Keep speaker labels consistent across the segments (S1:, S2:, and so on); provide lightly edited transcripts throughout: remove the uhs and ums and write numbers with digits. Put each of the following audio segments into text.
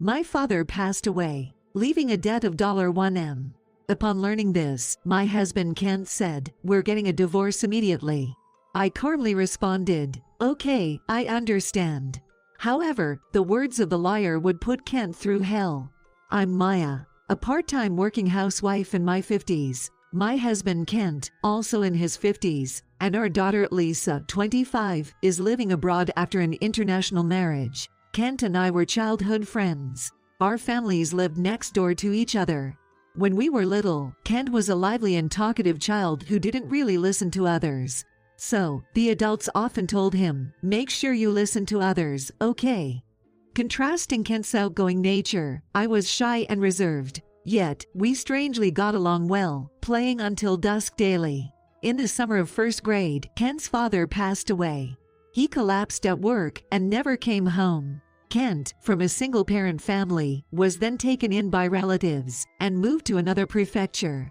S1: My father passed away, leaving a debt of $1M. Upon learning this, my husband Kent said, "We're getting a divorce immediately." I calmly responded, "Okay, I understand." However, the words of the liar would put Kent through hell. I'm Maya, a part-time working housewife in my 50s. My husband Kent, also in his 50s, and our daughter Lisa, 25, is living abroad after an international marriage. Kent and I were childhood friends. Our families lived next door to each other. When we were little, Kent was a lively and talkative child who didn't really listen to others. So, the adults often told him, "Make sure you listen to others, okay?" Contrasting Kent's outgoing nature, I was shy and reserved. Yet, we strangely got along well, playing until dusk daily. In the summer of first grade, Kent's father passed away. He collapsed at work and never came home. Kent, from a single-parent family, was then taken in by relatives and moved to another prefecture.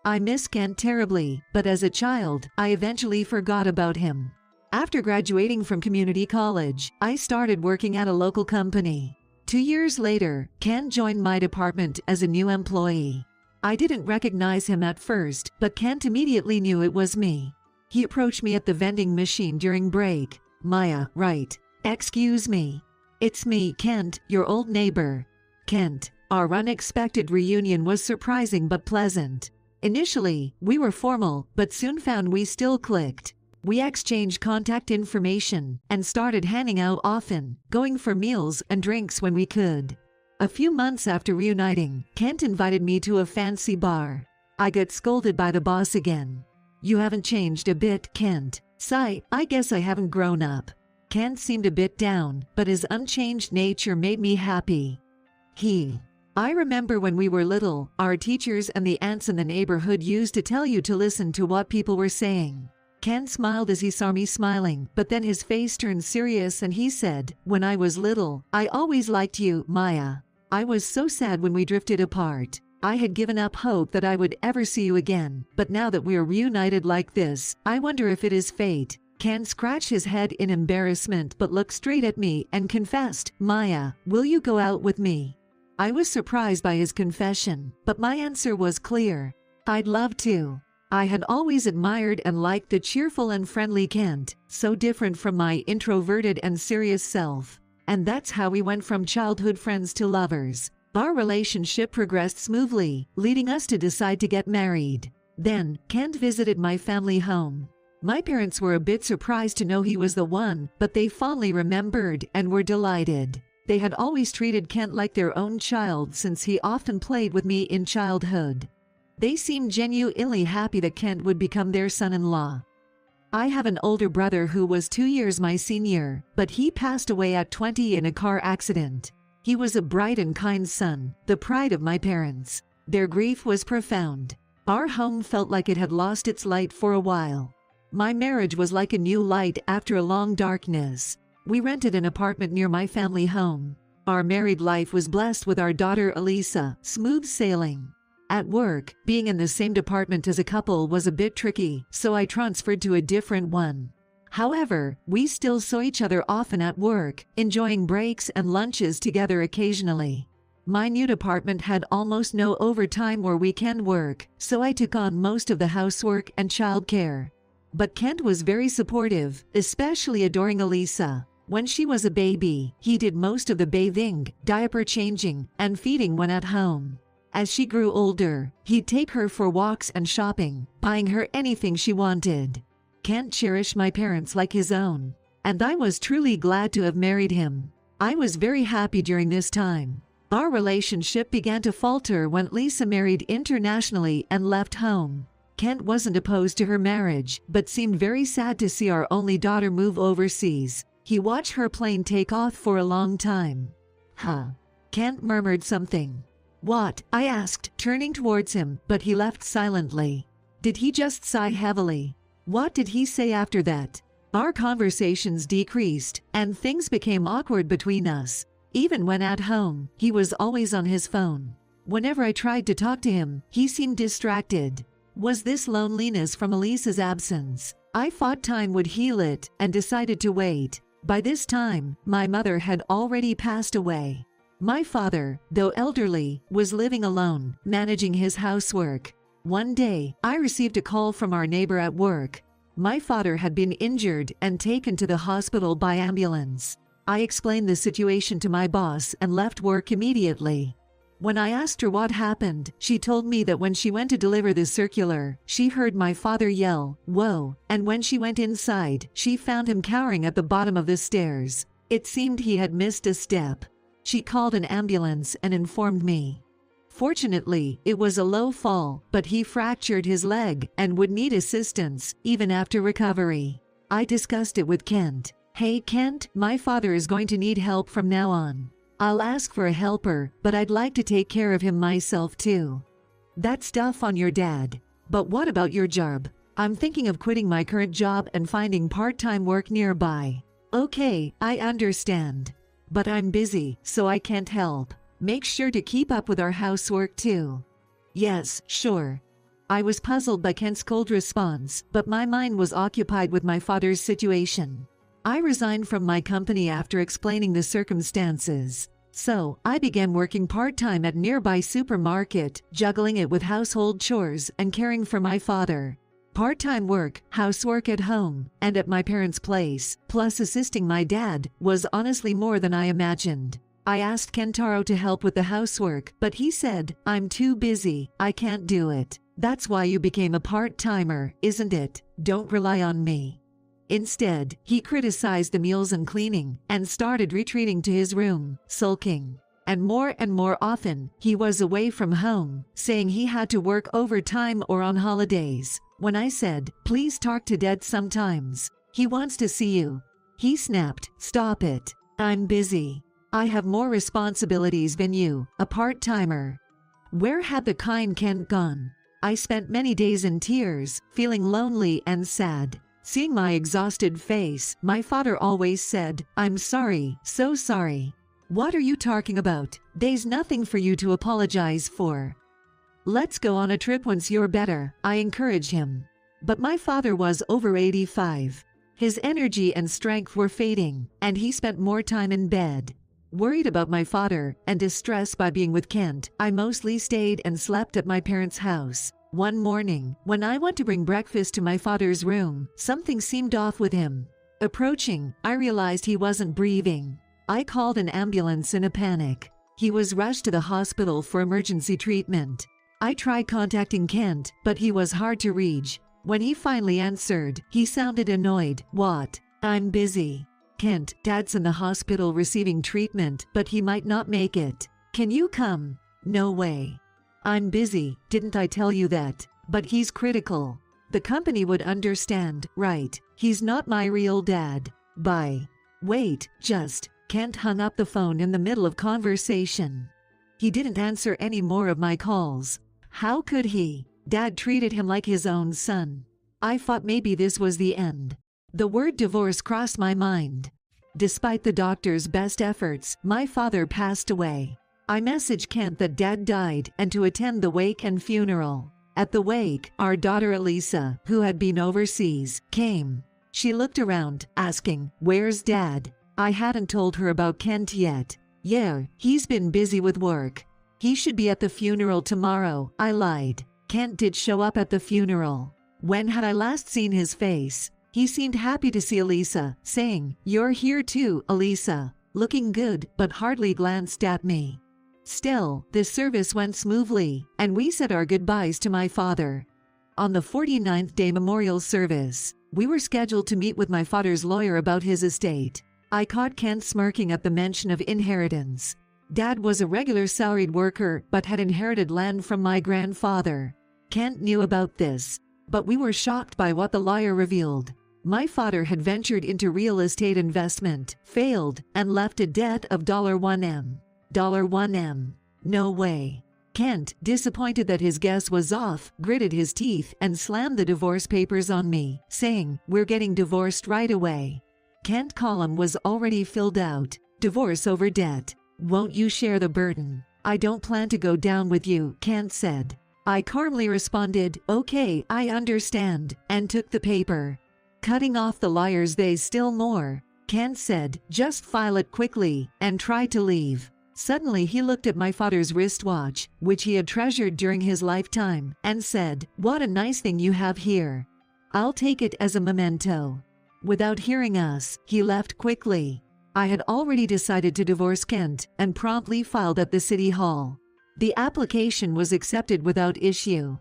S1: I miss Kent terribly, but as a child, I eventually forgot about him. After graduating from community college, I started working at a local company. 2 years later, Kent joined my department as a new employee. I didn't recognize him at first, but Kent immediately knew it was me. He approached me at the vending machine during break. "Maya, right? Excuse me. It's me, Kent, your old neighbor." Kent. Our unexpected reunion was surprising but pleasant. Initially, we were formal, but soon found we still clicked. We exchanged contact information and started hanging out often, going for meals and drinks when we could. A few months after reuniting, Kent invited me to a fancy bar. I got scolded by the boss again. "You haven't changed a bit, Kent." Sigh, I guess I haven't grown up. Kent seemed a bit down, but his unchanged nature made me happy. I remember when we were little, our teachers and the aunts in the neighborhood used to tell you to listen to what people were saying. Kent smiled as he saw me smiling, but then his face turned serious and he said, "When I was little, I always liked you, Maya. I was so sad when we drifted apart. I had given up hope that I would ever see you again, but now that we are reunited like this, I wonder if it is fate." Kent scratched his head in embarrassment but looked straight at me and confessed, "Maya, will you go out with me?" I was surprised by his confession, but my answer was clear. I'd love to. I had always admired and liked the cheerful and friendly Kent, so different from my introverted and serious self. And that's how we went from childhood friends to lovers. Our relationship progressed smoothly, leading us to decide to get married. Then, Kent visited my family home. My parents were a bit surprised to know he was the one, but they fondly remembered and were delighted. They had always treated Kent like their own child since he often played with me in childhood. They seemed genuinely happy that Kent would become their son-in-law. I have an older brother who was 2 years my senior, but he passed away at 20 in a car accident. He was a bright and kind son, the pride of my parents. Their grief was profound. Our home felt like it had lost its light for a while. My marriage was like a new light after a long darkness. We rented an apartment near my family home. Our married life was blessed with our daughter Elisa, smooth sailing. At work, being in the same department as a couple was a bit tricky, so I transferred to a different one. However, we still saw each other often at work, enjoying breaks and lunches together occasionally. My new department had almost no overtime or weekend work, so I took on most of the housework and childcare. But Kent was very supportive, especially adoring Elisa. When she was a baby, he did most of the bathing, diaper changing, and feeding when at home. As she grew older, he'd take her for walks and shopping, buying her anything she wanted. Kent cherished my parents like his own, and I was truly glad to have married him. I was very happy during this time. Our relationship began to falter when Lisa married internationally and left home. Kent wasn't opposed to her marriage, but seemed very sad to see our only daughter move overseas. He watched her plane take off for a long time. Kent murmured something. "What?" I asked, turning towards him, but he left silently. Did he just sigh heavily? What did he say after that? Our conversations decreased, and things became awkward between us. Even when at home, he was always on his phone. Whenever I tried to talk to him, he seemed distracted. Was this loneliness from Elisa's absence? I thought time would heal it and decided to wait. By this time, my mother had already passed away. My father, though elderly, was living alone, managing his housework. One day, I received a call from our neighbor at work. My father had been injured and taken to the hospital by ambulance. I explained the situation to my boss and left work immediately. When I asked her what happened, she told me that when she went to deliver the circular, she heard my father yell, "Whoa," and when she went inside, she found him cowering at the bottom of the stairs. It seemed he had missed a step. She called an ambulance and informed me. Fortunately, it was a low fall, but he fractured his leg and would need assistance, even after recovery. I discussed it with Kent. "Hey Kent, my father is going to need help from now on. I'll ask for a helper, but I'd like to take care of him myself too." "That's tough on your dad. But what about your job?" "I'm thinking of quitting my current job and finding part-time work nearby." "Okay, I understand. But I'm busy, so I can't help. Make sure to keep up with our housework too." "Yes, sure." I was puzzled by Kent's cold response, but my mind was occupied with my father's situation. I resigned from my company after explaining the circumstances. So, I began working part-time at a nearby supermarket, juggling it with household chores and caring for my father. Part-time work, housework at home, and at my parents' place, plus assisting my dad, was honestly more than I imagined. I asked Kentaro to help with the housework, but he said, "I'm too busy, I can't do it." "That's why you became a part-timer, isn't it? Don't rely on me." Instead, he criticized the meals and cleaning, and started retreating to his room, sulking. And more often, he was away from home, saying he had to work overtime or on holidays. When I said, "Please talk to Dad sometimes. He wants to see you," he snapped, "Stop it. I'm busy. I have more responsibilities than you, a part-timer." Where had the kind Kent gone? I spent many days in tears, feeling lonely and sad. Seeing my exhausted face, my father always said, "I'm sorry, so sorry." "What are you talking about? There's nothing for you to apologize for. Let's go on a trip once you're better," I encouraged him. But my father was over 85. His energy and strength were fading, and he spent more time in bed. Worried about my father and distressed by being with Kent, I mostly stayed and slept at my parents' house. One morning, when I went to bring breakfast to my father's room, something seemed off with him. Approaching, I realized he wasn't breathing. I called an ambulance in a panic. He was rushed to the hospital for emergency treatment. I tried contacting Kent, but he was hard to reach. When he finally answered, he sounded annoyed. "What? I'm busy." "Kent, Dad's in the hospital receiving treatment, but he might not make it. Can you come?" "No way." "I'm busy, didn't I tell you that? But he's critical. The company would understand, right? He's not my real dad. Bye." "Wait, just..." Kent hung up the phone in the middle of conversation. He didn't answer any more of my calls. How could he? Dad treated him like his own son. I thought maybe this was the end. The word divorce crossed my mind. Despite the doctor's best efforts, my father passed away. I messaged Kent that Dad died and to attend the wake and funeral. At the wake, our daughter Elisa, who had been overseas, came. She looked around, asking, "Where's Dad?" I hadn't told her about Kent yet. "Yeah, he's been busy with work. He should be at the funeral tomorrow," I lied. Kent did show up at the funeral. When had I last seen his face? He seemed happy to see Elisa, saying, "You're here too, Elisa," looking good but hardly glanced at me. Still, the service went smoothly, and we said our goodbyes to my father. On the 49th day memorial service, we were scheduled to meet with my father's lawyer about his estate. I caught Kent smirking at the mention of inheritance. Dad was a regular salaried worker but had inherited land from my grandfather. Kent knew about this, but we were shocked by what the lawyer revealed. My father had ventured into real estate investment, failed, and left a debt of $1 M. $1 M. No way. Kent, disappointed that his guess was off, gritted his teeth and slammed the divorce papers on me, saying, "We're getting divorced right away." Kent's column was already filled out. "Divorce over debt. Won't you share the burden?" "I don't plan to go down with you," Kent said. I calmly responded, "Okay, I understand," and took the paper. Cutting off the lawyer's days still more, Kent said, "Just file it quickly," and tried to leave. Suddenly he looked at my father's wristwatch, which he had treasured during his lifetime, and said, "What a nice thing you have here. I'll take it as a memento." Without hearing us, he left quickly. I had already decided to divorce Kent and promptly filed at the city hall. The application was accepted without issue.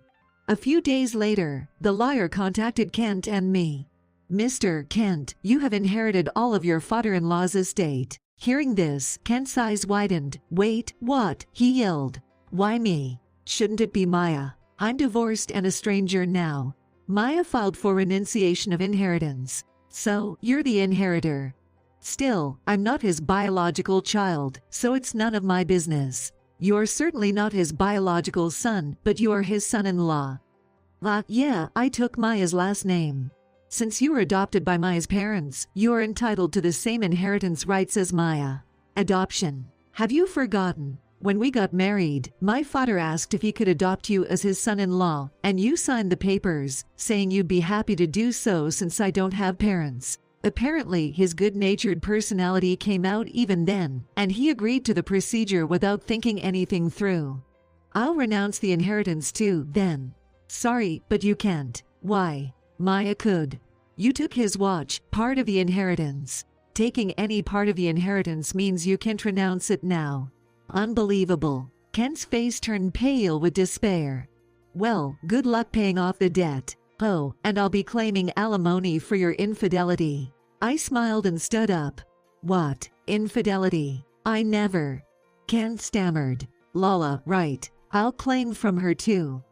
S1: A few days later, the lawyer contacted Kent and me. "Mr. Kent, you have inherited all of your father-in-law's estate." Hearing this, Kent's eyes widened. "Wait, what?" he yelled. "Why me? Shouldn't it be Maya? I'm divorced and a stranger now." Maya filed for renunciation of inheritance. "So, you're the inheritor." "Still, I'm not his biological child, so it's none of my business." "You're certainly not his biological son, but you are his son-in-law." Yeah, I took Maya's last name. Since you were adopted by Maya's parents, you are entitled to the same inheritance rights as Maya." Adoption. Have you forgotten? When we got married, my father asked if he could adopt you as his son-in-law, and you signed the papers, saying you'd be happy to do so since I don't have parents. Apparently, his good-natured personality came out even then, and he agreed to the procedure without thinking anything through. "I'll renounce the inheritance too, then." "Sorry, but you can't." "Why?" "Maya could. You took his watch, part of the inheritance. Taking any part of the inheritance means you can't renounce it now." Unbelievable. Kent's face turned pale with despair. "Well, good luck paying off the debt. Oh, and I'll be claiming alimony for your infidelity." I smiled and stood up. "What? Infidelity? I never." Kent stammered. "Lala, right. I'll claim from her too."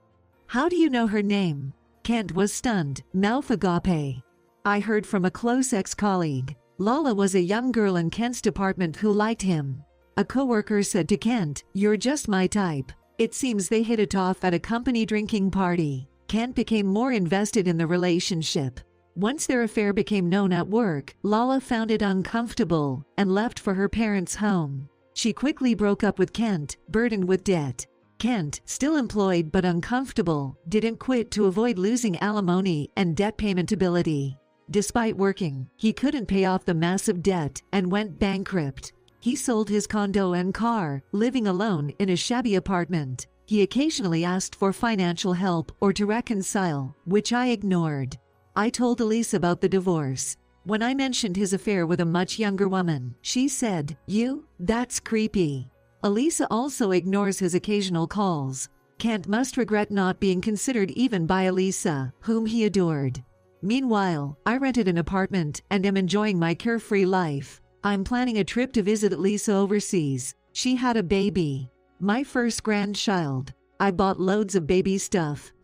S1: "How do you know her name?" Kent was stunned. "Mouth agape." "I heard from a close ex-colleague. Lala was a young girl in Kent's department who liked him. A coworker said to Kent, 'You're just my type.' It seems they hit it off at a company drinking party. Kent became more invested in the relationship. Once their affair became known at work, Lala found it uncomfortable and left for her parents' home. She quickly broke up with Kent, burdened with debt. Kent, still employed but uncomfortable, didn't quit to avoid losing alimony and debt payment ability. Despite working, he couldn't pay off the massive debt and went bankrupt. He sold his condo and car, living alone in a shabby apartment. He occasionally asked for financial help or to reconcile, which I ignored. I told Elise about the divorce. When I mentioned his affair with a much younger woman, she said, "You? That's creepy." Elisa also ignores his occasional calls. Kent must regret not being considered even by Elisa, whom he adored. Meanwhile, I rented an apartment and am enjoying my carefree life. I'm planning a trip to visit Elisa overseas. She had a baby. My first grandchild. I bought loads of baby stuff.